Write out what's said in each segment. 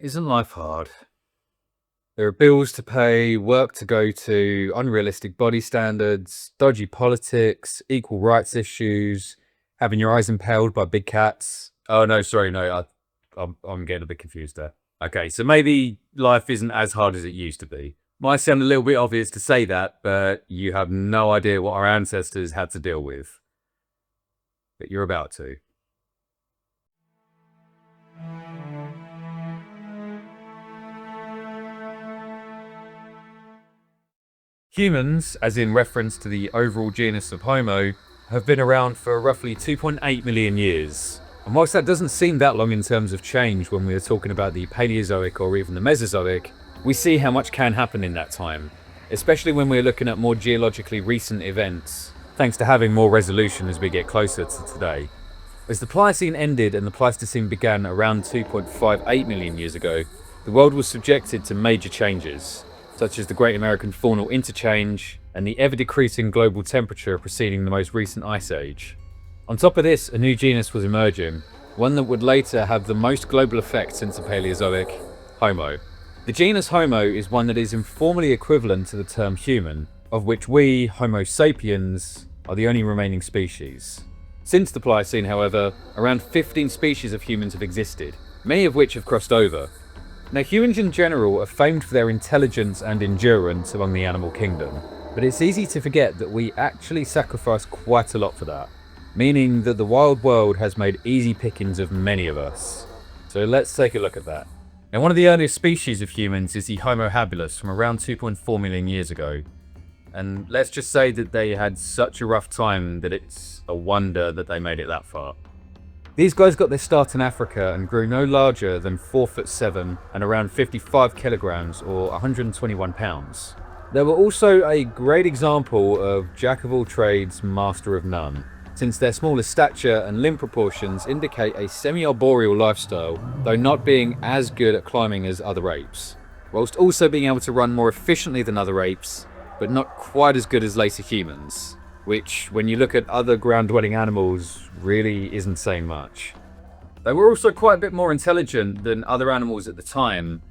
Isn't life hard? There are bills to pay, work to go to, unrealistic body standards, dodgy politics, equal rights issues, having your eyes impaled by big cats. Oh no, sorry, no, I'm getting a bit confused there. Okay, so maybe life isn't as hard as it used to be. Might sound a little bit obvious to say that, but you have no idea what our ancestors had to deal with. But you're about to. Humans, as in reference to the overall genus of Homo, have been around for roughly 2.8 million years. And whilst that doesn't seem that long in terms of change when we are talking about the Paleozoic or even the Mesozoic, we see how much can happen in that time, especially when we're looking at more geologically recent events, thanks to having more resolution as we get closer to today. As the Pliocene ended and the Pleistocene began around 2.58 million years ago, the world was subjected to major changes, such as the Great American Faunal Interchange and the ever-decreasing global temperature preceding the most recent ice age. On top of this, a new genus was emerging, one that would later have the most global effect since the Paleozoic, Homo. The genus Homo is one that is informally equivalent to the term human, of which we, Homo sapiens, are the only remaining species. Since the Pliocene, however, around 15 species of humans have existed, many of which have crossed over. Now, humans in general are famed for their intelligence and endurance among the animal kingdom, but it's easy to forget that we actually sacrifice quite a lot for that, meaning that the wild world has made easy pickings of many of us. So let's take a look at that. Now, one of the earliest species of humans is the Homo habilis from around 2.4 million years ago. And let's just say that they had such a rough time that it's a wonder that they made it that far. These guys got their start in Africa and grew no larger than 4'7" and around 55 kilograms or 121 pounds. They were also a great example of jack of all trades, master of none, since their smaller stature and limb proportions indicate a semi-arboreal lifestyle, though not being as good at climbing as other apes, whilst also being able to run more efficiently than other apes, but not quite as good as later humans, which, when you look at other ground-dwelling animals, really isn't saying much. They were also quite a bit more intelligent than other animals at the time,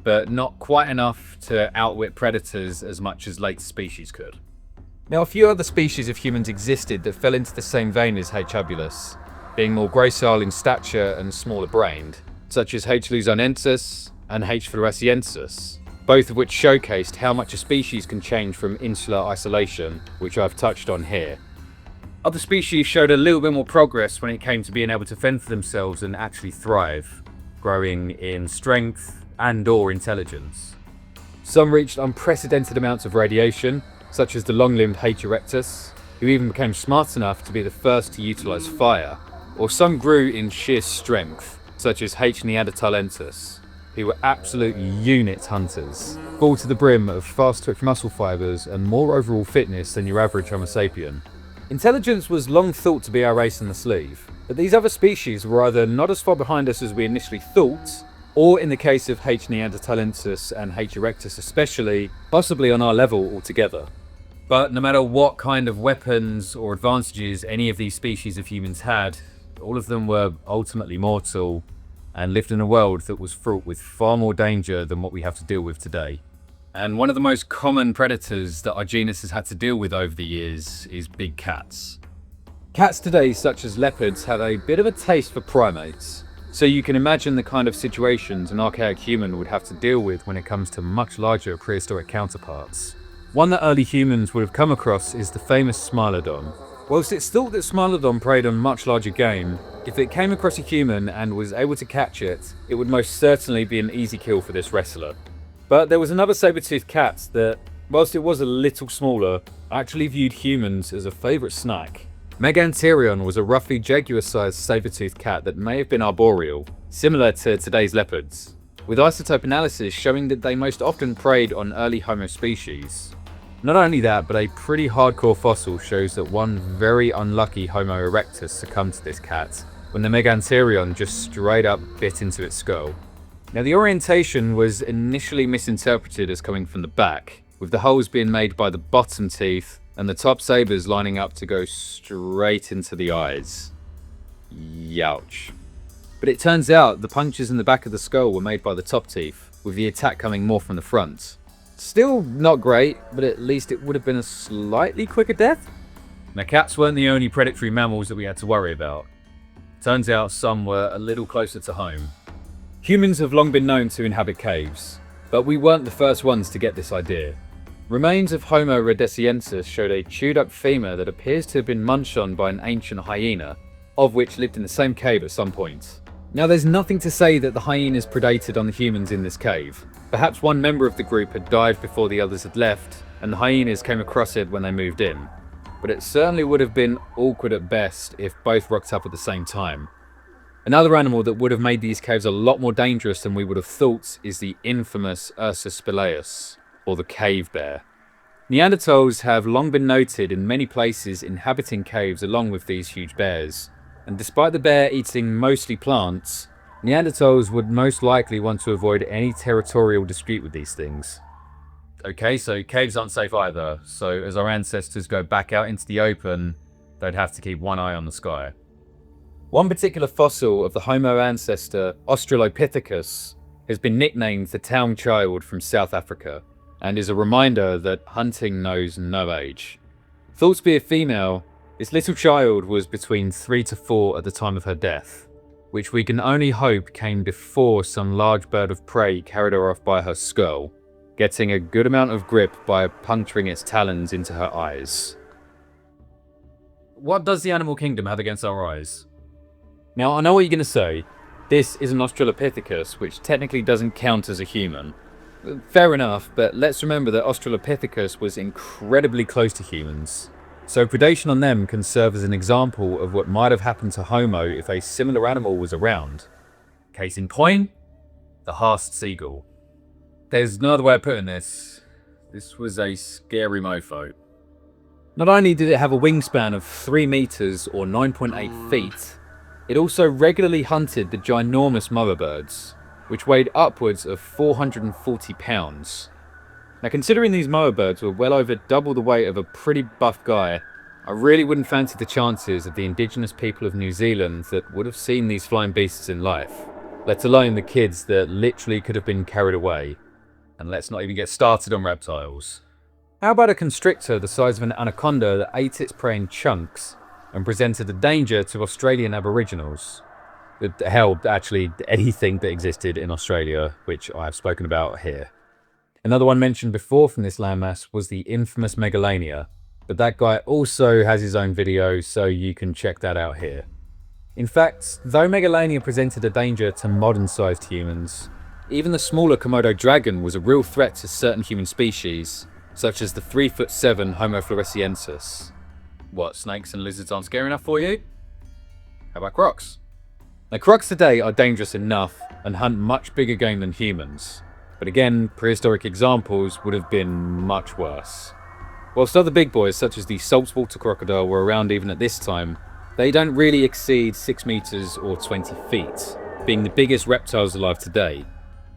but not quite enough to outwit predators as much as later species could. Now, a few other species of humans existed that fell into the same vein as H. habilis, being more gracile in stature and smaller-brained, such as H. luzonensis and H. floresiensis, both of which showcased how much a species can change from insular isolation, which I've touched on here. Other species showed a little bit more progress when it came to being able to fend for themselves and actually thrive, growing in strength and/or intelligence. Some reached unprecedented amounts of radiation, such as the long-limbed H. erectus, who even became smart enough to be the first to utilize fire, or some grew in sheer strength, such as H. neanderthalensis, who were absolute unit hunters, full to the brim of fast-twitch muscle fibers and more overall fitness than your average Homo sapien. Intelligence was long thought to be our ace in the sleeve, but these other species were either not as far behind us as we initially thought, or in the case of H. neanderthalensis and H. erectus especially, possibly on our level altogether. But no matter what kind of weapons or advantages any of these species of humans had, all of them were ultimately mortal, and lived in a world that was fraught with far more danger than what we have to deal with today. And one of the most common predators that our genus has had to deal with over the years is big cats. Cats today, such as leopards, have a bit of a taste for primates, so you can imagine the kind of situations an archaic human would have to deal with when it comes to much larger prehistoric counterparts. One that early humans would have come across is the famous Smilodon. Whilst it's thought that Smilodon preyed on much larger game, if it came across a human and was able to catch it, it would most certainly be an easy kill for this wrestler. But there was another saber-toothed cat that, whilst it was a little smaller, actually viewed humans as a favourite snack. Megantherion was a roughly jaguar-sized saber-toothed cat that may have been arboreal, similar to today's leopards, with isotope analysis showing that they most often preyed on early Homo species. Not only that, but a pretty hardcore fossil shows that one very unlucky Homo erectus succumbed to this cat, when the Megantherion just straight up bit into its skull. Now, the orientation was initially misinterpreted as coming from the back, with the holes being made by the bottom teeth and the top sabers lining up to go straight into the eyes. Youch. But it turns out the punctures in the back of the skull were made by the top teeth, with the attack coming more from the front. Still not great, but at least it would have been a slightly quicker death. Now, cats weren't the only predatory mammals that we had to worry about. Turns out some were a little closer to home. Humans have long been known to inhabit caves, but we weren't the first ones to get this idea. Remains of Homo rhodesiensis showed a chewed up femur that appears to have been munched on by an ancient hyena, of which lived in the same cave at some point. Now, there's nothing to say that the hyenas predated on the humans in this cave. Perhaps one member of the group had died before the others had left, and the hyenas came across it when they moved in. But it certainly would have been awkward at best if both rocked up at the same time. Another animal that would have made these caves a lot more dangerous than we would have thought is the infamous Ursus spelaeus, or the cave bear. Neanderthals have long been noted in many places inhabiting caves along with these huge bears. And despite the bear eating mostly plants, Neanderthals would most likely want to avoid any territorial dispute with these things. Okay, so caves aren't safe either, so as our ancestors go back out into the open, they'd have to keep one eye on the sky. One particular fossil of the Homo ancestor, Australopithecus, has been nicknamed the town child from South Africa, and is a reminder that hunting knows no age. Thought to be a female, this little child was between 3 to 4 at the time of her death, which we can only hope came before some large bird of prey carried her off by her skull, getting a good amount of grip by puncturing its talons into her eyes. What does the animal kingdom have against our eyes? Now, I know what you're going to say. This is an Australopithecus, which technically doesn't count as a human. Fair enough, but let's remember that Australopithecus was incredibly close to humans. So predation on them can serve as an example of what might have happened to Homo if a similar animal was around. Case in point, the Haast seagull. There's no other way of putting this. This was a scary mofo. Not only did it have a wingspan of 3 meters or 9.8 feet, it also regularly hunted the ginormous mother birds, which weighed upwards of 440 pounds. Now, considering these moa birds were well over double the weight of a pretty buff guy, I really wouldn't fancy the chances of the indigenous people of New Zealand that would have seen these flying beasts in life, let alone the kids that literally could have been carried away. And let's not even get started on reptiles. How about a constrictor the size of an anaconda that ate its prey in chunks and presented a danger to Australian Aboriginals? Hell, actually anything that existed in Australia, which I have spoken about here. Another one mentioned before from this landmass was the infamous Megalania, but that guy also has his own video, so you can check that out here. In fact, though Megalania presented a danger to modern-sized humans, even the smaller Komodo dragon was a real threat to certain human species, such as the 3'7" Homo floresiensis. What, snakes and lizards aren't scary enough for you? How about crocs? Now, crocs today are dangerous enough and hunt much bigger game than humans. But again, prehistoric examples would have been much worse. Whilst other big boys such as the saltwater crocodile were around even at this time, they don't really exceed 6 meters or 20 feet, being the biggest reptiles alive today.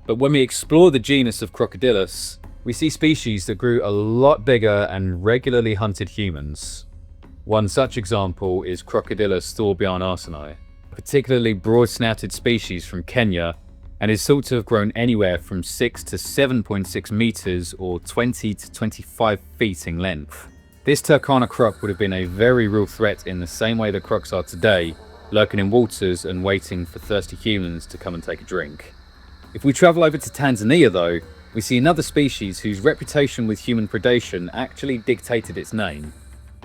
But when we explore the genus of Crocodylus, we see species that grew a lot bigger and regularly hunted humans. One such example is Crocodylus thorbjarnarsoni, a particularly broad-snouted species from Kenya, and is thought to have grown anywhere from 6 to 7.6 meters or 20 to 25 feet in length. This Turkana croc would have been a very real threat in the same way that crocs are today, lurking in waters and waiting for thirsty humans to come and take a drink. If we travel over to Tanzania though, we see another species whose reputation with human predation actually dictated its name.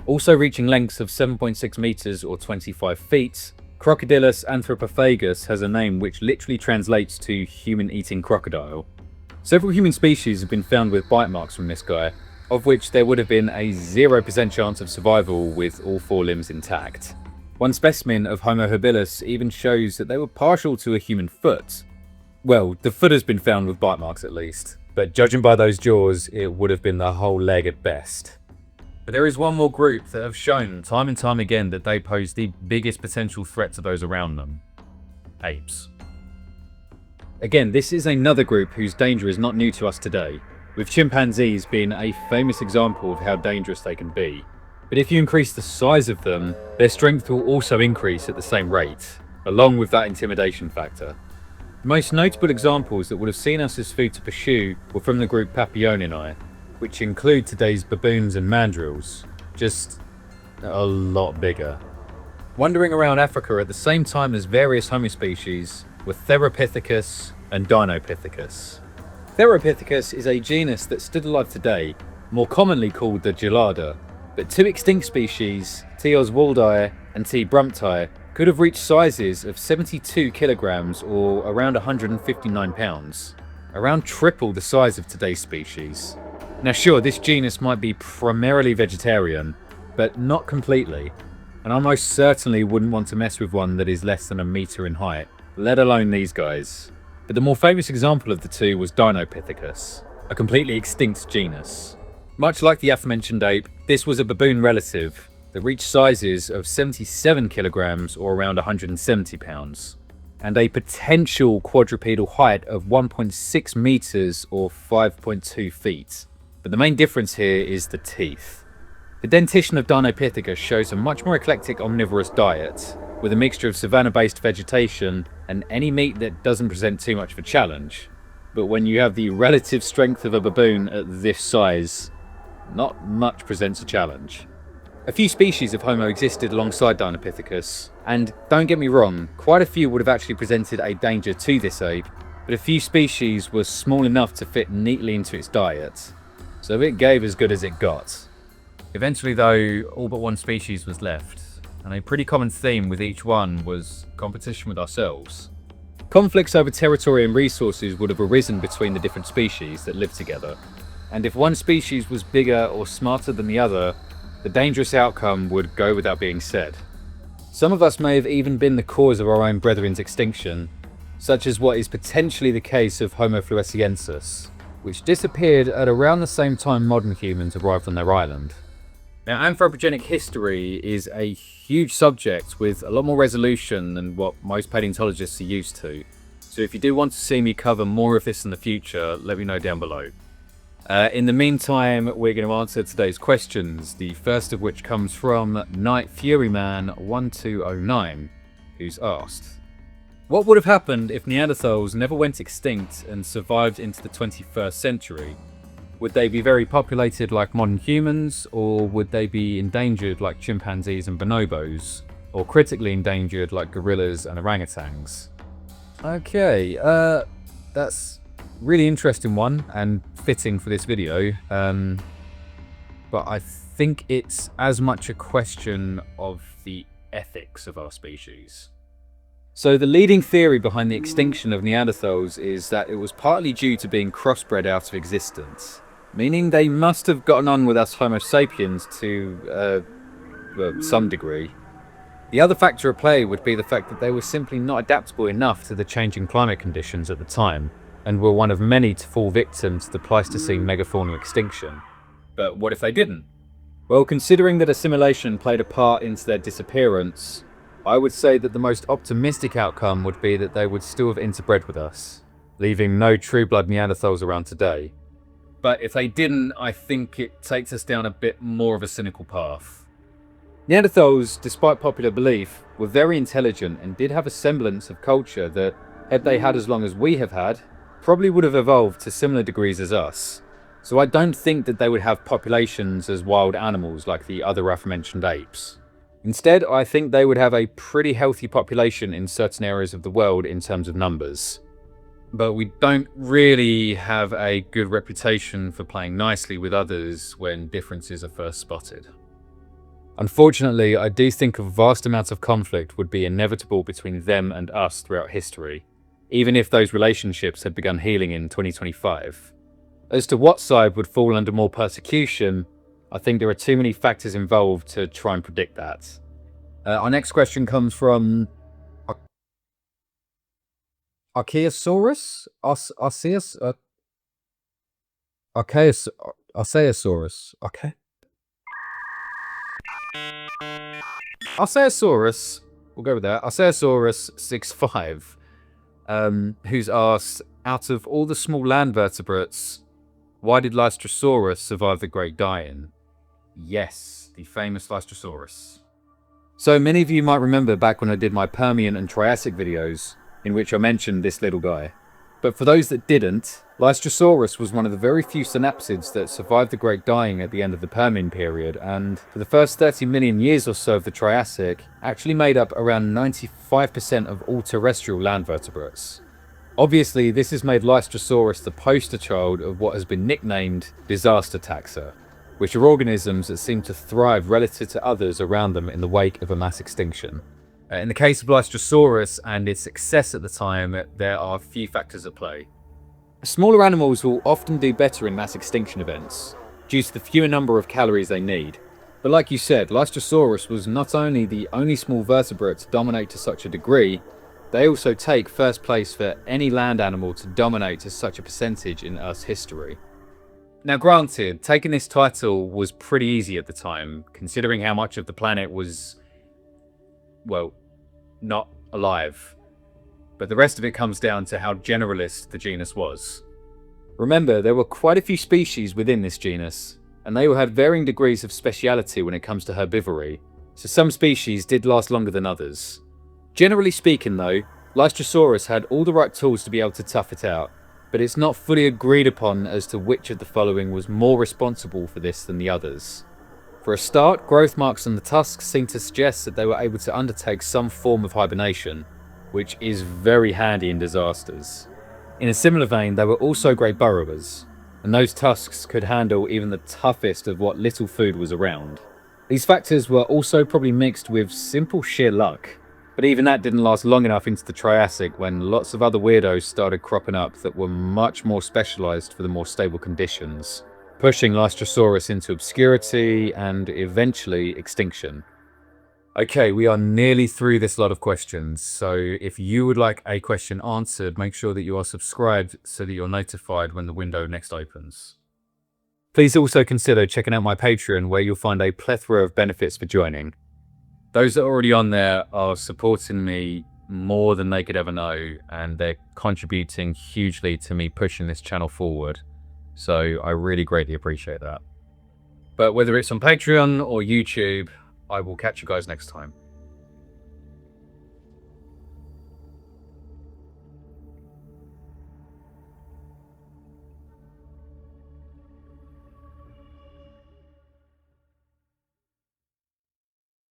Also reaching lengths of 7.6 meters or 25 feet, Crocodylus anthropophagus has a name which literally translates to human-eating crocodile. Several human species have been found with bite marks from this guy, of which there would have been a 0% chance of survival with all 4 limbs intact. One specimen of Homo habilis even shows that they were partial to a human foot. Well, the foot has been found with bite marks at least, but judging by those jaws, it would have been the whole leg at best. But there is one more group that have shown time and time again that they pose the biggest potential threat to those around them. Apes. Again, this is another group whose danger is not new to us today, with chimpanzees being a famous example of how dangerous they can be. But if you increase the size of them, their strength will also increase at the same rate. along with that intimidation factor. The most notable examples that would have seen us as food to pursue were from the group Papilioninai, which include today's baboons and mandrills, just a lot bigger. Wandering around Africa at the same time as various Homo species were Theropithecus and Dinopithecus. Theropithecus is a genus that still alive today, more commonly called the gelada, but two extinct species, T. oswaldii and T. brumptii, could have reached sizes of 72 kilograms or around 159 pounds, around triple the size of today's species. Now sure, this genus might be primarily vegetarian, but not completely, and I most certainly wouldn't want to mess with one that is less than a meter in height, let alone these guys. But the more famous example of the two was Dinopithecus, a completely extinct genus. Much like the aforementioned ape, this was a baboon relative that reached sizes of 77 kilograms or around 170 pounds, and a potential quadrupedal height of 1.6 meters or 5.2 feet. But the main difference here is the teeth. The dentition of Dinopithecus shows a much more eclectic omnivorous diet, with a mixture of savanna-based vegetation and any meat that doesn't present too much of a challenge. But when you have the relative strength of a baboon at this size, not much presents a challenge. A few species of Homo existed alongside Dinopithecus, and don't get me wrong, quite a few would have actually presented a danger to this ape, but a few species were small enough to fit neatly into its diet, so it gave as good as it got. Eventually though, all but one species was left, and a pretty common theme with each one was competition with ourselves. Conflicts over territory and resources would have arisen between the different species that lived together, and if one species was bigger or smarter than the other, the dangerous outcome would go without being said. Some of us may have even been the cause of our own brethren's extinction, such as what is potentially the case of Homo floresiensis, which disappeared at around the same time modern humans arrived on their island. Now, anthropogenic history is a huge subject with a lot more resolution than what most paleontologists are used to. So if you do want to see me cover more of this in the future, let me know down below. In the meantime, we're going to answer today's questions, the first of which comes from Night Fury Man 1209, who's asked, what would have happened if Neanderthals never went extinct and survived into the 21st century? Would they be very populated like modern humans, or would they be endangered like chimpanzees and bonobos, or critically endangered like gorillas and orangutans? Okay, that's really interesting one and fitting for this video, but I think it's as much a question of the ethics of our species. So the leading theory behind the extinction of Neanderthals is that it was partly due to being crossbred out of existence, meaning they must have gotten on with us Homo sapiens to some degree. The other factor at play would be the fact that they were simply not adaptable enough to the changing climate conditions at the time, and were one of many to fall victim to the Pleistocene megafaunal extinction. But what if they didn't? Well, considering that assimilation played a part into their disappearance, I would say that the most optimistic outcome would be that they would still have interbred with us, leaving no true-blood Neanderthals around today. But if they didn't, I think it takes us down a bit more of a cynical path. Neanderthals, despite popular belief, were very intelligent and did have a semblance of culture that, had they had as long as we have had, probably would have evolved to similar degrees as us. So I don't think that they would have populations as wild animals like the other aforementioned apes. Instead, I think they would have a pretty healthy population in certain areas of the world in terms of numbers. But we don't really have a good reputation for playing nicely with others when differences are first spotted. Unfortunately, I do think a vast amount of conflict would be inevitable between them and us throughout history, even if those relationships had begun healing in 2025. As to what side would fall under more persecution, I think there are too many factors involved to try and predict that. Our next question comes from Archaeosaurus? Archaeosaurus. Okay. Archaeosaurus, we'll go with that. Archaeosaurus 6'5", who's asked, out of all the small land vertebrates, why did Lystrosaurus survive the Great Die-In? Yes, the famous Lystrosaurus. So many of you might remember back when I did my Permian and Triassic videos, in which I mentioned this little guy. But for those that didn't, Lystrosaurus was one of the very few synapsids that survived the Great Dying at the end of the Permian period, and for the first 30 million years or so of the Triassic, actually made up around 95% of all terrestrial land vertebrates. Obviously, this has made Lystrosaurus the poster child of what has been nicknamed disaster taxa, which are organisms that seem to thrive relative to others around them in the wake of a mass extinction. In the case of Lystrosaurus and its success at the time, there are a few factors at play. Smaller animals will often do better in mass extinction events, due to the fewer number of calories they need. But like you said, Lystrosaurus was not only the only small vertebrate to dominate to such a degree, they also take first place for any land animal to dominate to such a percentage in Earth's history. Now granted, taking this title was pretty easy at the time, considering how much of the planet was, well, not alive. But the rest of it comes down to how generalist the genus was. Remember, there were quite a few species within this genus, and they all had varying degrees of speciality when it comes to herbivory, so some species did last longer than others. Generally speaking though, Lystrosaurus had all the right tools to be able to tough it out, but it's not fully agreed upon as to which of the following was more responsible for this than the others. For a start, growth marks on the tusks seem to suggest that they were able to undertake some form of hibernation, which is very handy in disasters. In a similar vein, they were also great burrowers, and those tusks could handle even the toughest of what little food was around. These factors were also probably mixed with simple sheer luck, but even that didn't last long enough into the Triassic when lots of other weirdos started cropping up that were much more specialised for the more stable conditions, pushing Lystrosaurus into obscurity and eventually extinction. Okay, we are nearly through this lot of questions, so if you would like a question answered, make sure that you are subscribed so that you're notified when the window next opens. Please also consider checking out my Patreon, where you'll find a plethora of benefits for joining. Those that are already on there are supporting me more than they could ever know, and they're contributing hugely to me pushing this channel forward. So I really greatly appreciate that. But whether it's on Patreon or YouTube, I will catch you guys next time.